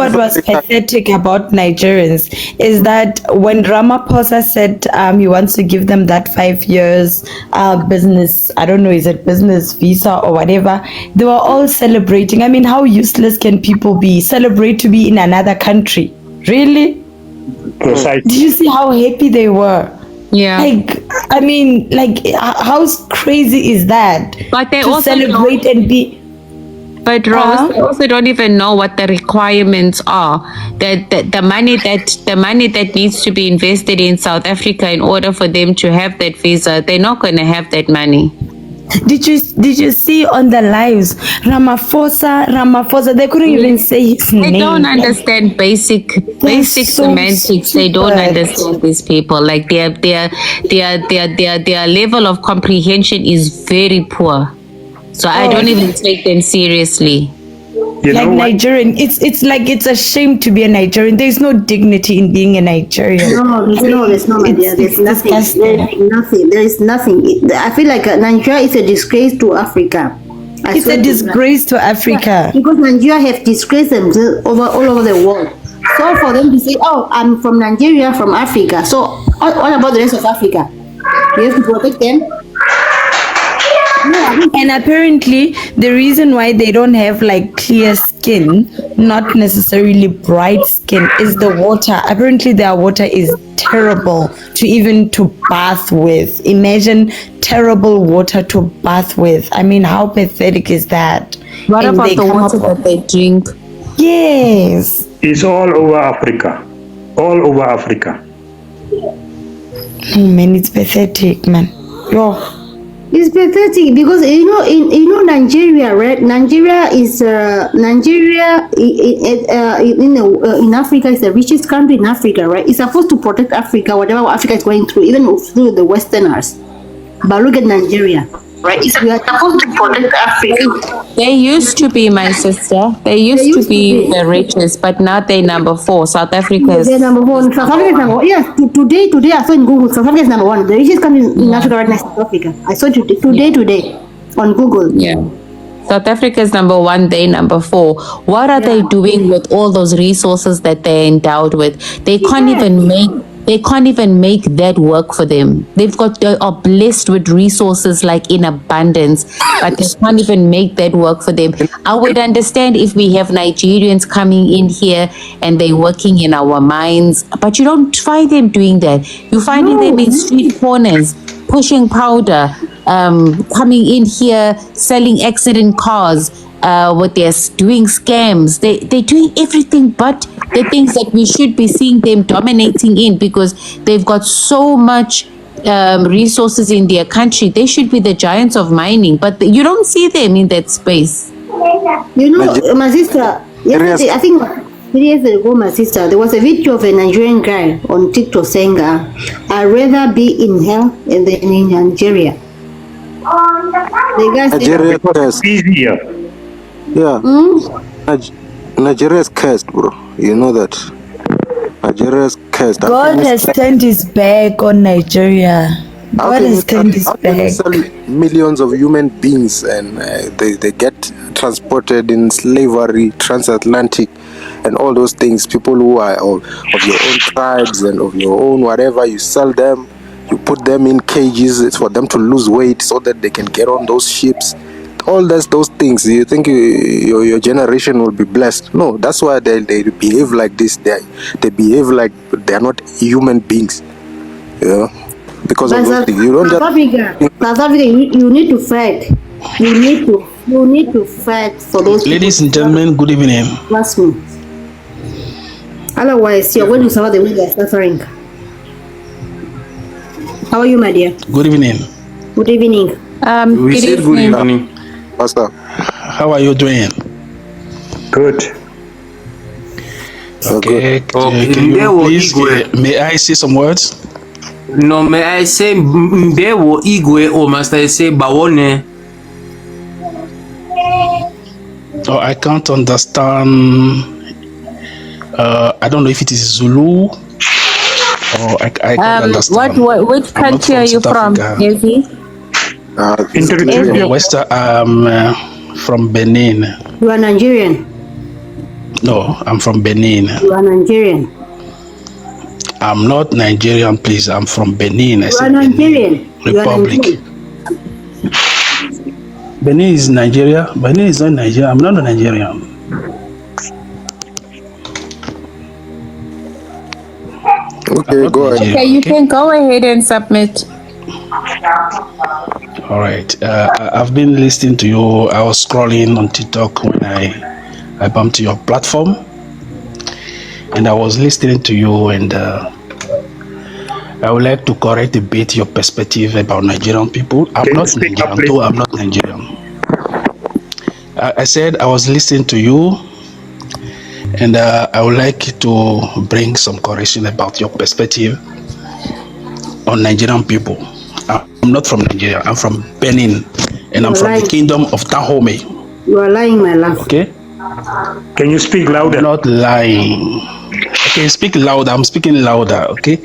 what was pathetic about Nigerians is that when Ramaphosa said he wants to give them that 5 years business, I don't know, is it business visa or whatever, they were all celebrating. I mean, how useless can people be? Celebrate to be in another country. Really? Precisely. Did you see how happy they were? Yeah. Like, I mean, like, how crazy is that? But they to also celebrate and be. But Rose, they also don't even know what the requirements are. That the money that needs to be invested in South Africa in order for them to have that visa, they're not going to have that money. Did you see on the lives Ramaphosa? They couldn't even say his name. They don't understand basic so semantics. They don't stupid. understand these people. Like their level of comprehension is very poor. So I don't even take them seriously. You Like know what? Nigerian, it's like it's a shame to be a Nigerian. There's no dignity in being a Nigerian. No, there's not, my dear. There's nothing. There is nothing. I feel like Nigeria is a disgrace to Africa. It's a disgrace to Africa. Because Nigeria have disgraced themselves all over the world. So for them to say, "Oh, I'm from Nigeria, from Africa," so what about the rest of Africa? You have to protect them. And apparently, the reason why they don't have like clear skin, not necessarily bright skin, is the water. Apparently, their water is terrible to bath with. Imagine terrible water to bath with. I mean, how pathetic is that? What And about they the come water up- that they drink? Yes. It's all over Africa. All over Africa. Man, it's pathetic, man. Yo. It's pathetic because in Nigeria, right? Nigeria is in Africa is the richest country in Africa, right? It's supposed to protect Africa, whatever Africa is going through, even through the Westerners. But look at Nigeria, right? We are supposed to protect Africa. They used to be, my sister. They used to be the richest, but now they're number 4. South Africa is They're number one. South Africa is number one. Yes, today I saw in Google, South Africa is number one. The richest country in Africa right now is South Africa. I saw today on Google. Yeah. South Africa is number 1, they number 4. What are they doing with all those resources that they're endowed with? They can't even make that work for them. They are blessed with resources like in abundance, but they can't even make that work for them. I would understand if we have Nigerians coming in here and they're working in our mines, but you don't find them doing that. You're finding them in street corners, pushing powder, coming in here, selling accident cars, with their doing scams. They're doing everything but the things that we should be seeing them dominating in, because they've got so much resources in their country. They should be the giants of mining, but you don't see them in that space. You know, my sister, yesterday, I think 3 years ago, my sister, there was a video of a Nigerian guy on TikTok saying, I'd rather be in hell than in Nigeria. The guy said, Nigeria Because cursed. it's easier. Yeah. Nigeria is cursed, bro. You know that. Nigeria is cursed. God has turned his back on Nigeria. God has turned his back. Millions of human beings, and they get transported in slavery, transatlantic, and all those things. People who are of your own tribes and of your own whatever, you sell them, you put them in cages. It's for them to lose weight so that they can get on those ships. All those things. You think your generation will be blessed? No, that's why they behave like this. They behave like they are not human beings. Yeah, because of those things. You don't South Africa, you need to fight. You need to fight for those Ladies and gentlemen, good evening. Trust me. Otherwise, you're going to suffer the way they're suffering. How are you, my dear? Good evening. Good evening. Good evening. Pastor. How are you doing? Good. Okay. Can you please, may I say some words? No, may I say Mbewo Igwe or must I say Bawone? Oh, I can't understand. I don't know if it is Zulu or I can't understand. Which country are you from, Evie? West, from Benin. You are Nigerian. No, I'm from Benin. You are Nigerian. I'm not Nigerian, please. I'm from Benin. I You are said Benin Nigerian. You are Republic. Nigerian. Benin is Nigeria. Benin is not Nigeria. I'm not a Nigerian. I'm Okay, not go ahead. Nigerian. Okay, you can go ahead and submit. All right. I've been listening to you. I was scrolling on TikTok when I bumped to your platform, and I was listening to you, and I would like to correct a bit your perspective about Nigerian people. I'm Can you not speak up, Nigerian, please? though I'm not Nigerian. I said I was listening to you, and I would like to bring some correction about your perspective on Nigerian people. I'm not from Nigeria. I'm from Benin, and I'm You are from the lying. kingdom of Dahomey. You are lying, my love. Okay? Can you speak I'm louder? not lying. Okay, speak louder. I'm speaking louder. Okay?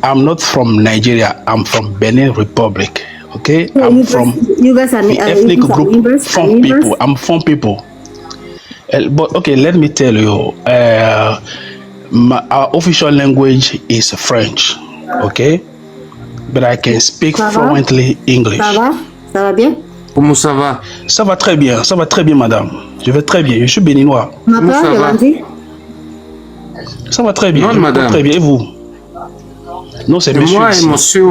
I'm not from Nigeria. I'm from Benin Republic. Okay? So I'm from you guys are the ethnic you guys are group neighbors. Fon people. I'm Fon people. But okay, let me tell you. Our official language is French. Okay? But I can speak Ça va? fluently English. Ça va? Ça va bien? Comment ça va? Ça va très bien, madame. Je vais très bien. Je suis béninois. Comment Papa, ça va? Yolandi? Ça va très bien. Non, je me porte madame. très bien. Et vous? Non, c'est C'est monsieur. moi, ici. monsieur.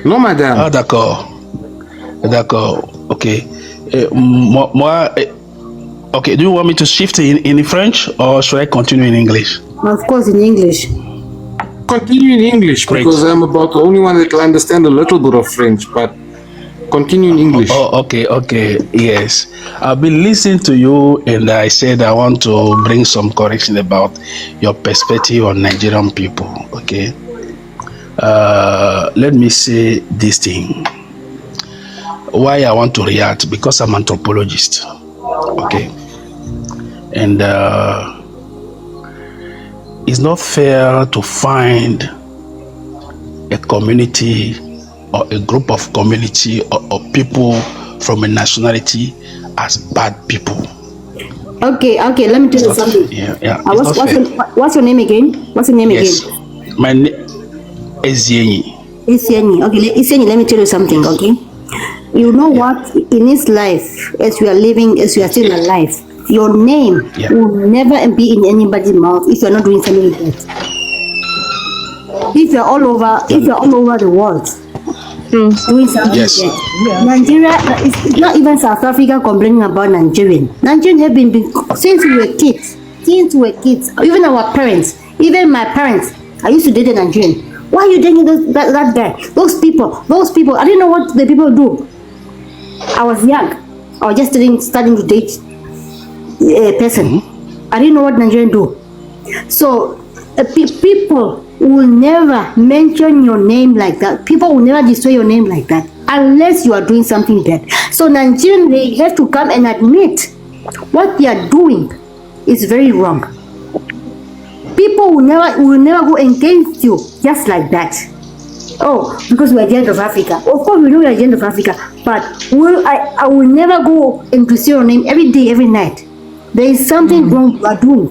Non, madame. Ah, d'accord. D'accord. Ok. Okay, do you want me to shift in French or should I continue in English? Of course, in English. Continue in English Great. because I'm about the only one that can understand a little bit of French, but continue in English. Oh, okay. Yes. I've been listening to you and I said I want to bring some correction about your perspective on Nigerian people. Okay. Let me say this thing. Why I want to react? Because I'm anthropologist. Okay. And it's not fair to find a community or a group of community or people from a nationality as bad people. Okay, let me tell you something. Yeah. What's your name again? What's your name Yes. again? My name is Yenyi. Isieni. Okay, Isieni, let me tell you something, okay? You know what? In this life, as you are living, as you are still alive, your name will never be in anybody's mouth if you are not doing something good. If you're all over the world, doing something Yes. good. Nigeria, it's not even South Africa complaining about Nigerian. Nigerians have been since we were kids. Even our parents, even my parents. I used to date a Nigerian. Why are you dating that guy? Those people. I didn't know what the people do. I was young. I was just starting to date a person. I didn't know what Nigerians do. So people will never mention your name like that. People will never destroy your name like that unless you are doing something bad. So Nigerians, they have to come and admit what they are doing is very wrong. People will never go against you just like that. Oh, because we are giant of Africa. Of course, we know we are giant of Africa, but I will never go and to see your name every day, every night. There is something wrong you are doing.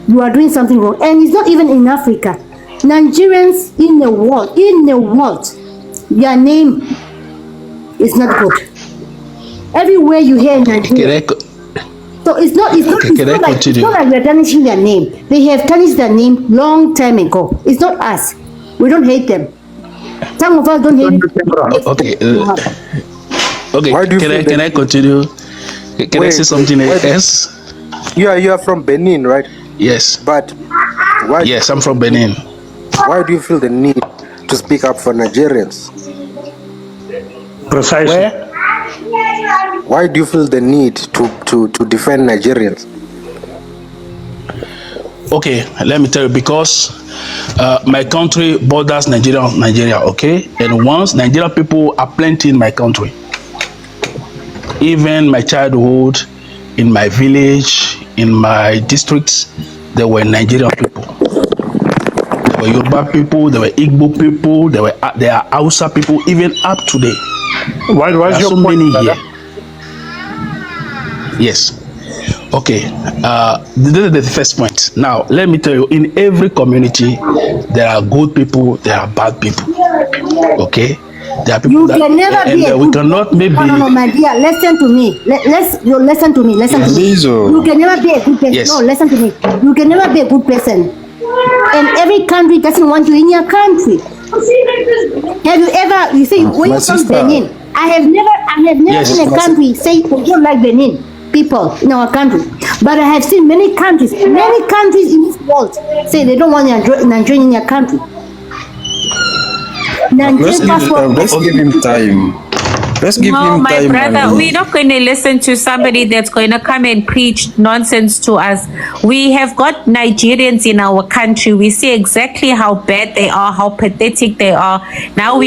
You are doing something wrong, and it's not even in Africa. Nigerians in the world, their name is not good. Everywhere you hear Nigeria. So it's not like we're tarnishing their name. They have tarnished their name long time ago. It's not us. We don't hate them. Some of us don't hate them. Okay. Can I continue? Can I say something else? You are from Benin, right? Yes. But why? Yes, I'm from Benin. Why do you feel the need to speak up for Nigerians? Precisely. Where? Why do you feel the need to defend Nigerians? Okay, let me tell you, because my country borders Nigeria, okay? And once Nigerian people are plenty in my country. Even my childhood, in my village, in my districts, there were Nigerian people. There were Yoruba people, there were Igbo people, there are Hausa people, even up today. What's There are your so point, many brother? here. Yes. Okay, this is the first point. Now, let me tell you, in every community, there are good people, there are bad people. Okay, there are people You that, can never be a we good cannot person. maybe. No, my dear, listen to me. Listen to me. Listen to me. Lizo. You can never be a good person. Yes. No, listen to me. You can never be a good person. And every country doesn't want you in your country. Have you ever? You say when you're from sister. Benin. I have never Yes. seen a country say we don't like Benin people in our country. But I have seen many countries in this world say they don't want Nigerian in their country. Let's give him time. Let's give No, him my time. brother, we're not going to listen to somebody that's going to come and preach nonsense to us. We have got Nigerians in our country. We see exactly how bad they are, how pathetic they are. Now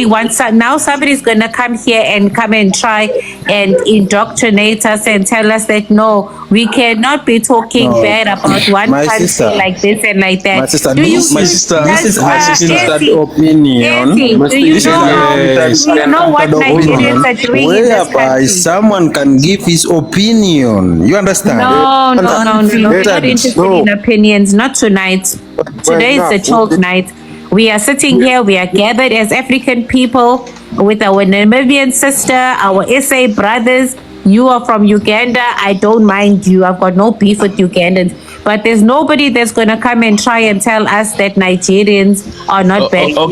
now somebody's going to come here and try and indoctrinate us and tell us that no, we cannot be talking bad about one My country sister. like this and like that. My sister, Do you this is Ezzy, opinion. Ezzy, do you This is know how? unlimited Do you know what Nigerians are doing in this whereby country? someone can give his opinion. You understand? No. We're not Unfiltered. interested in opinions. Not tonight. Today is a chilled night. We are sitting here. We are gathered as African people with our Namibian sister, our SA brothers. You are from Uganda. I don't mind you. I've got no beef with Ugandans. But there's nobody that's going to come and try and tell us that Nigerians are not bad people.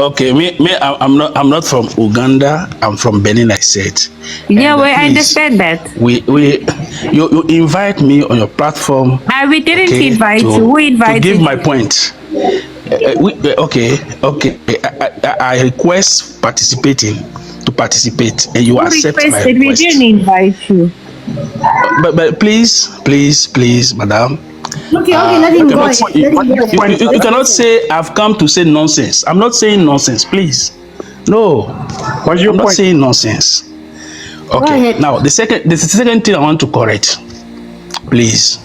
Okay. I'm not from Uganda. I'm from Benin. I said. Yeah, And, well, I please, understand that. You invite me on your platform. We didn't okay, invite you. Who invited to give you? my point. Okay. I request to participate, and you accept my requested? We request. didn't invite you. But please, madam. Okay, let him go. You cannot say I've come to say nonsense. I'm not saying nonsense, please. No, What's your I'm not point? saying nonsense. Okay. ahead. Now the second thing I want to correct, please.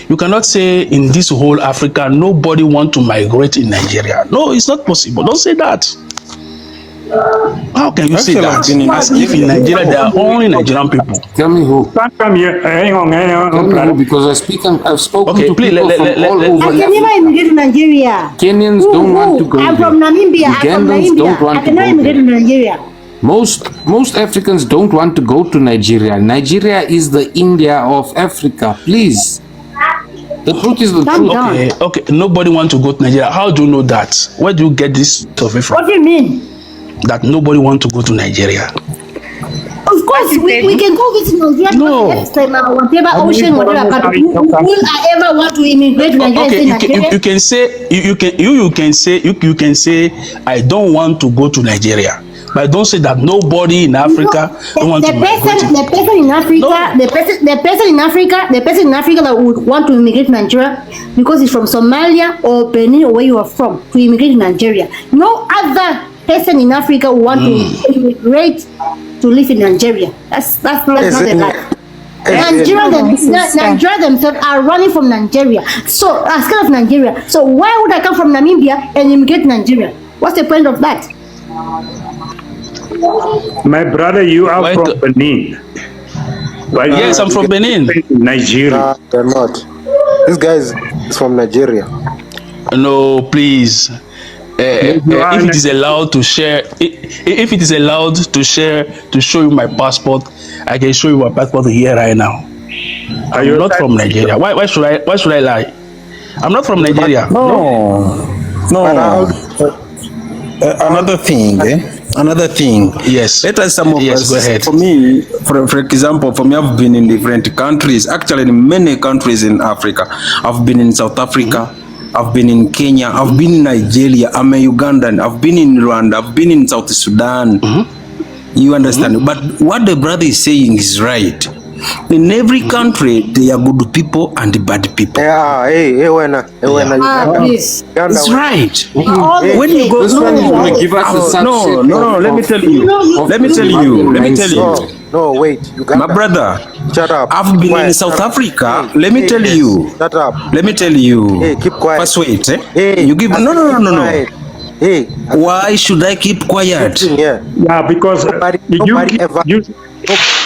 You cannot say in this whole Africa nobody want to migrate in Nigeria. No, it's not possible. Don't say that. How can you say that? As if in Nigeria there are only Nigerian people. Tell me who. Come here. Hang on, Tell me who, because I've spoken Okay, to please, people from all I over can Africa. never immigrate to Nigeria. Kenyans don't want to go I'm there. from Namibia. Ugandans don't want I to cannot go immigrate to there. Nigeria. Most Africans don't want to go to Nigeria. Nigeria is the India of Africa. Please. The truth is the Calm truth. down. Okay. Nobody want to go to Nigeria. How do you know that? Where do you get this survey from? What do you mean? That nobody want to go to Nigeria. Of course, we can go visit Nigeria. No. Next time, whatever ocean, whatever. But will I ever want to immigrate to Nigeria? Okay, and say Nigeria? you can say I don't want to go to Nigeria, but don't say that nobody in Africa don't want to migrate. The person in Africa, the person in Africa that would want to immigrate to Nigeria because he's from Somalia or Benin or where you are from to immigrate to Nigeria. No other person in Africa would want to immigrate to live in Nigeria. That's not a lie. Nigeria themselves are running from Nigeria. So, scared of Nigeria. So, why would I come from Namibia and immigrate to Nigeria? What's the point of that? My brother, you are Why from the- Benin. Why Yes, I'm from Benin. Nigeria. They're not. This guy is from Nigeria. No, please. If it is allowed to share, if it is allowed to share, to show you my passport, I can show you my passport here right now. Are I'm you not from Nigeria. Why should I lie? I'm not from Nigeria. No. Another thing. Yes. Let us some of Yes, us. go ahead. For me, for example, for me, I've been in different countries. Actually, in many countries in Africa. I've been in South Africa. I've been in Kenya. I've been in Nigeria. I'm a Ugandan. I've been in Rwanda. I've been in South Sudan. You understand? But what the brother is saying is right. In every country, there are good people and bad people. Please. It's right. When you go, This one is going to give us a subset. No, let me tell you. No, wait. My brother, shut up. I've been in South Africa. Hey, let me tell you. Shut up. Let me tell you. Hey, keep quiet. First, wait. Hey, You give no. quiet. Hey, Why should I keep quiet? yeah, because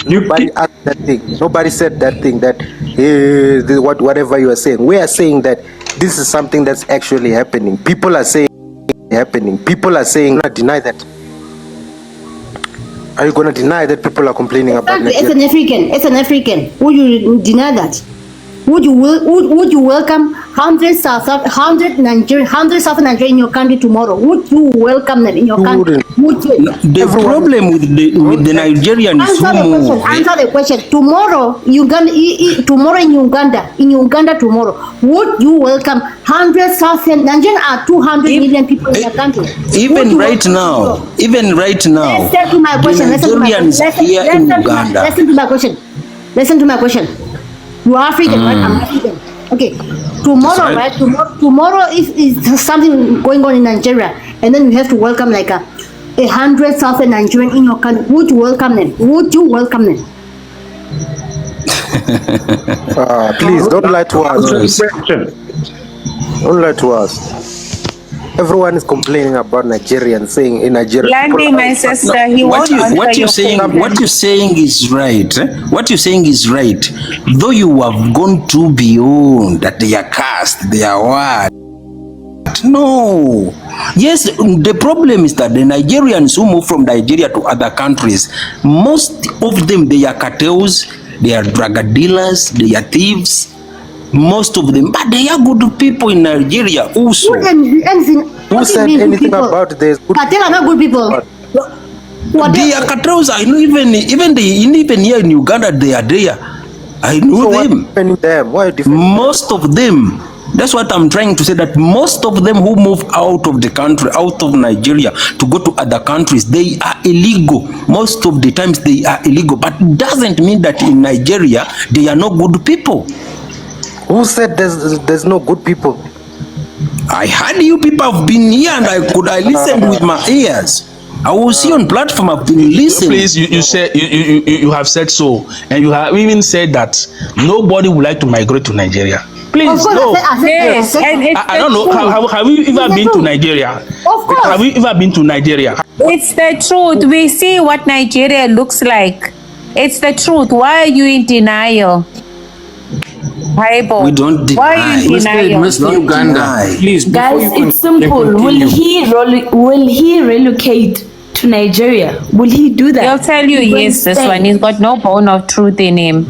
Nobody you asked that thing. Nobody said that thing that whatever you are saying. We are saying that this is something that's actually happening. People are saying happening. People are saying, not deny that. Are you going to deny that people are complaining about Nigeria? It's an African. Would you deny that? Would you welcome 100 South Nigeria in your country tomorrow? Would you welcome them in your country? Would you? The problem with the Nigerians Answer the question. Tomorrow, tomorrow in Uganda tomorrow, would you welcome 100 Southern Nigerians are 200 million people in the country? Even right now, Listen to my question. Listen to my question. You are African, right? I'm African. Okay. Tomorrow, right? Tomorrow is something going on in Nigeria, and then you have to welcome like 100,000 Nigerians in your country. Would you welcome them? Would you welcome them? Please don't lie to us. Don't lie to us. Everyone is complaining about Nigerians, saying in Nigeria. Landy, my sister, he what you're saying is right. What you're saying is right. Though you have gone too beyond that they are caste, they are what? No. Yes, the problem is that the Nigerians who move from Nigeria to other countries, most of them, they are cartels, they are drug dealers, they are thieves. Most of them, but they are good people in Nigeria also. Who said anything about this? Cartel are not good people. They are cartels. I know even here in Uganda they are there. I know them. Why most of them. That's what I'm trying to say, that most of them who move out of the country, out of Nigeria to go to other countries, they are illegal. Most of the times they are illegal, but it doesn't mean that in Nigeria they are not good people. Who said there's no good people? I heard you people have been here and I listened with my ears. I will see on platform, I've been listening. Please, you have said so, and you have even said that nobody would like to migrate to Nigeria. Please, no. Yes, I don't know. Have you ever been to Nigeria? Of course. Have you ever been to Nigeria? it's the truth. We see what Nigeria looks like. It's the truth. Why are you in denial? Bible. We don't deny. Why are you in denial? Mr. Uganda, please. Guys, it's simple. Will he relocate to Nigeria? Will he do that? He'll tell you yes, this one. He's got no bone of truth in him.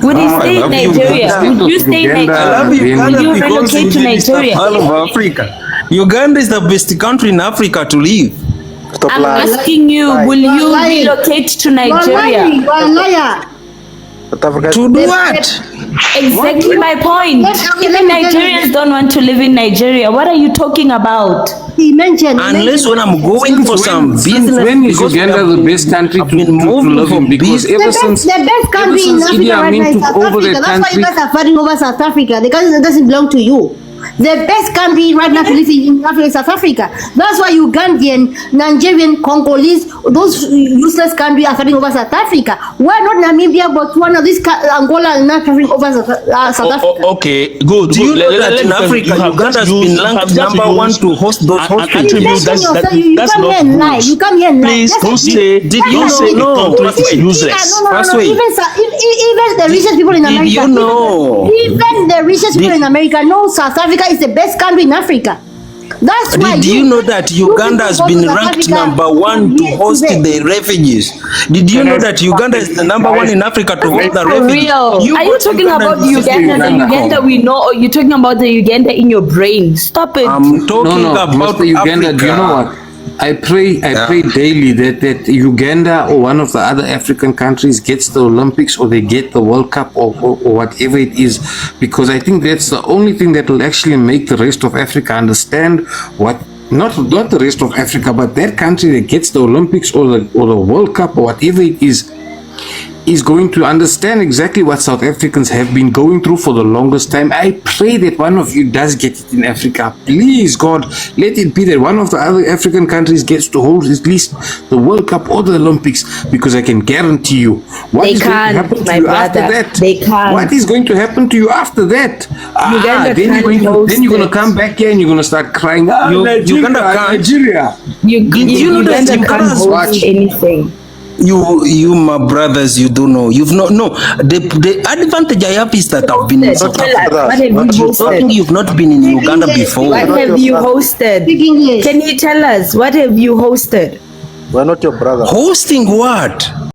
Would he stay in Nigeria? Would you stay in Nigeria? Would you relocate to Nigeria? All of Africa. Uganda is the best country in Africa to live. I'm asking you, will you relocate to Nigeria? You are a liar. To do what? Exactly my point. Even Nigerians don't want to live in Nigeria. What are you talking about? He mentioned. Unless when I'm going for some business. When is Uganda the best country to live in? Because ever since the best country in Africa right now is South Africa. That's why you guys are fighting over South Africa. The country that doesn't belong to you. The best country right now to live in Africa is South Africa. That's why Ugandan, Nigerian, Congolese, those useless countries are fighting over South Africa. Why not Namibia, Botswana, this Angola are not fighting over South Africa? Okay, good. Do you know that in Africa, Uganda has been ranked number one to host those hospitals? You come here and lie. You come here and lie. Please don't say. Don't say the country is useless. No. Even the richest people in America. You know? Even the richest people in America know South Africa is the best country in Africa. That's why. Did you know that Uganda has been ranked number one to host the refugees? Did you know that Uganda is the number one in Africa to host the refugees? Are you talking about Uganda? The Uganda we know, or you talking about the Uganda in your brain? Stop it. I'm talking about Mr. Uganda. Africa. Do you know what? I pray daily that Uganda or one of the other African countries gets the Olympics or they get the World Cup or whatever it is, because I think that's the only thing that will actually make the rest of Africa understand what, not the rest of Africa, but that country that gets the Olympics or the World Cup or whatever it is going to understand exactly what South Africans have been going through for the longest time. I pray that one of you does get it in Africa. Please, God, let it be that one of the other African countries gets to hold at least the World Cup or the Olympics, because I can guarantee you what is going to happen to you after that. They can't. What is going to happen to you after that? Then you're going to come back here and you're going to start crying. Nigeria. Uganda can't host anything. You, my brothers, you don't know. You've not no. The advantage I have is that I've been in South Tell us, Africa. what have you hosted? You've not been in Uganda before. What have you hosted? Speak English. Can you tell us what have you hosted? We're not your brother. Hosting what?